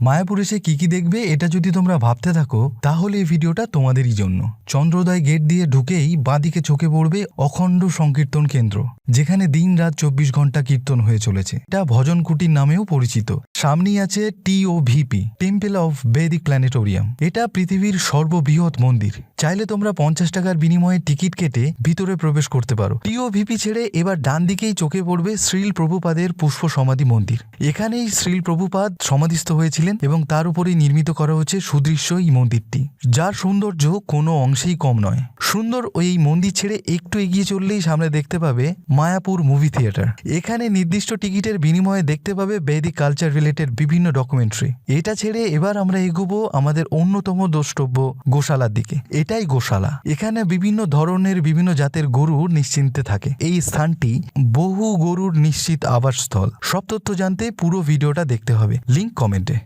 মায়াপুর এসে কি দেখবে এটা যদি তোমরা ভাবতে থাকো তাহলে এই ভিডিওটা তোমাদেরই জন্য। চন্দ্রোদয় গেট দিয়ে ঢুকেই বাঁদিকে চোখে পড়বে অখণ্ড সংকীর্তন কেন্দ্র, যেখানে দিন রাত 24 ঘন্টা কীর্তন হয়ে চলেছে। এটা ভজন কুটির নামেও পরিচিত। সামনেই আছে TOVP, টেম্পল অফ বৈদিক প্ল্যানেটোরিয়াম। এটা পৃথিবীর সর্ববৃহৎ মন্দির। চাইলে তোমরা 50 টাকার বিনিময়ে টিকিট কেটে ভিতরে প্রবেশ করতে পারো। TOVP ছেড়ে এবার ডান দিকেই চোখে পড়বে শ্রীল প্রভুপাদের পুষ্প সমাধি মন্দির। এখানেই শ্রীল প্রভুপাদ সমাধিস্থ হয়েছিলেন এবং তার উপরেই নির্মিত করা হচ্ছে সুদৃশ্য এই মন্দিরটি, যার সৌন্দর্য কোনো অংশেই কম নয়। সুন্দর ওই মন্দির ছেড়ে একটু এগিয়ে চললেই সামনে দেখতে পাবে মায়াপুর মুভি থিয়েটার। এখানে নির্দিষ্ট টিকিটের বিনিময়ে দেখতে পাবে বৈদিক কালচার রিলেটেড বিভিন্ন ডকুমেন্টারি। এটা ছেড়ে এবার আমরা এগোবো আমাদের অন্যতম দ্রষ্টব্য গোশালার দিকে। এটাই গোশালা। এখানে বিভিন্ন ধরনের বিভিন্ন জাতের গরু নিশ্চিন্তে থাকে। এই স্থানটি বহু গরুর নিশ্চিত আবাসস্থল। সব তথ্য জানতে পুরো ভিডিওটা দেখতে হবে, লিঙ্ক কমেন্টে।